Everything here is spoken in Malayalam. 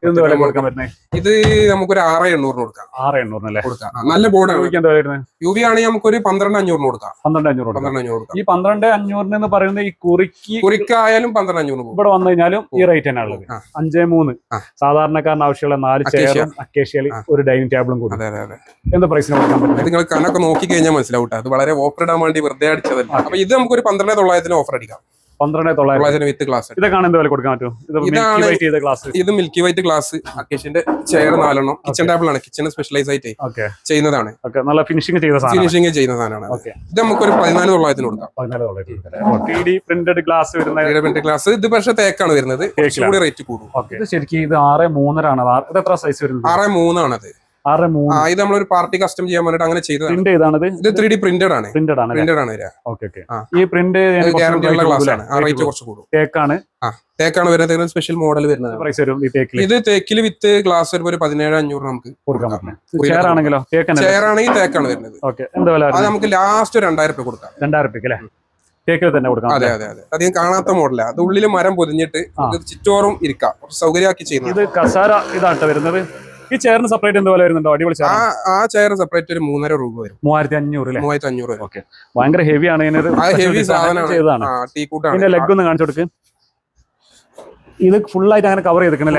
ഇത് വില കൊടുക്കാൻ പറ്റുന്നത്? ഇത് നമുക്കൊരു 6,800 കൊടുക്കാം. 6,800 കൊടുക്കാം. നല്ല ബോർഡാണ്. യു വി ആണെങ്കിൽ നമുക്കൊരു 12,500 കൊടുക്കാം. 12,500 കൊടുക്കാം. ഈ 12,500 പറയുന്നത് ഈ കുറിക്കായാലും 12,500 ഇവിടെ വന്നു കഴിഞ്ഞാലും ഈ റേറ്റ് തന്നെ ഉള്ളത്. 5,300 സാധാരണക്കാരന് ആവശ്യമുള്ള 4 ചെയറും അക്കേഷ്യയിൽ ഒരു ഡൈനിങ് ടേബിളും കൂടി. എന്ത് പ്രൈസിന് കൊടുക്കാൻ പറ്റും? നിങ്ങൾ കണക്ക് നോക്കി കഴിഞ്ഞാൽ മനസ്സിലാവും. അത് വളരെ ഓഫർ ഇടാൻ വേണ്ടി വെറുതെ അടിച്ചതല്ല. അപ്പൊ ഇത് നമുക്കൊരു 12,900 ഓഫർ അടിക്കാം. 12,900 വിത്ത് ഗ്ലാസ്. ഇതൊക്കെ എന്ത് വില കൊടുക്കാൻ പറ്റും? ഇത് മിൽക്കി വൈറ്റ് ഗ്ലാസ് അക്കേഷ്യന്റെ ചെയർ 4 കിച്ചൺ ടേബിൾ ആണ്. കിച്ചൺ സ്പെഷ്യലൈസ് ആയിട്ട് ചെയ്യുന്നതാണ്. നല്ല ഫിനിഷിംഗ് ചെയ്യുന്ന സാധനമാണ്. ഇത് നമുക്കൊരു 14,900 കൊടുക്കാം. പ്രിന്റഡ് ഗ്ലാസ് ഇത് പക്ഷേ തേക്കാണ് വരുന്നത്. കുറച്ചുകൂടി റേറ്റ് കൂടും. ഇത് ശരിക്കും ഇത് 6,300 ആണ്. ഇത് എത്ര സൈസ് വരുന്നത്? 6,300 ആണത്. ഇത് നമ്മളൊരു പാർട്ടി കസ്റ്റം ചെയ്യാൻ വേണ്ടിട്ട് അങ്ങനെ ചെയ്തത്. ഇത് 3D പ്രിന്റഡ് ആണ്. ഈ പ്രിന്റ് ഗ്യാരണ്ടി ഉള്ള ഗ്ലാസ് ആണ്. റേറ്റ് കുറച്ച് കൂടും. തേക്കാണ് വരുന്നത്. സ്പെഷ്യൽ മോഡൽ വരുന്നത്. ഇത് തേക്കില് വിത്ത് ഗ്ലാസ് വരുമ്പോൾ ഒരു 17,500 നമുക്ക് ചെയർ ആണെങ്കിലോ? ചെയർ ആണെങ്കിൽ തേക്കാണ് വരുന്നത്. അത് നമുക്ക് ലാസ്റ്റ് 2,000 രൂപ കൊടുക്കാം. 2,000 രൂപ തേക്കിൽ തന്നെ കൊടുക്കാം. അതെ. അധികം കാണാത്ത മോഡലാണ്. അത് ഉള്ളിൽ മരം പൊതിഞ്ഞിട്ട് ചുറ്റോറും ഇരിക്കാം. സൗകര്യമാക്കി ചെയ്യുന്നത്. ഇത് കസാര ഇതാട്ടോ വരുന്നത്. ഈ ചെയറിന് സെപ്പറേറ്റ് എന്ത് വില വരുന്നുണ്ടോ? അടിപൊളി ആ ചെയർ സെപ്പറേറ്റ് ഒരു 3,500 രൂപ വരും. 3,500 ഓക്കെ. ഭയങ്കര ഹെവി ആണ്. ഹെവി സാധനമാണ്. ഇതിന്റെ ലെഗ് ഒന്ന് കാണിച്ചു കൊടുക്ക്. ഇത് ഫുൾ ആയിട്ട് അങ്ങനെ കവർ ചെയ്തിട്ടുണ്ട്.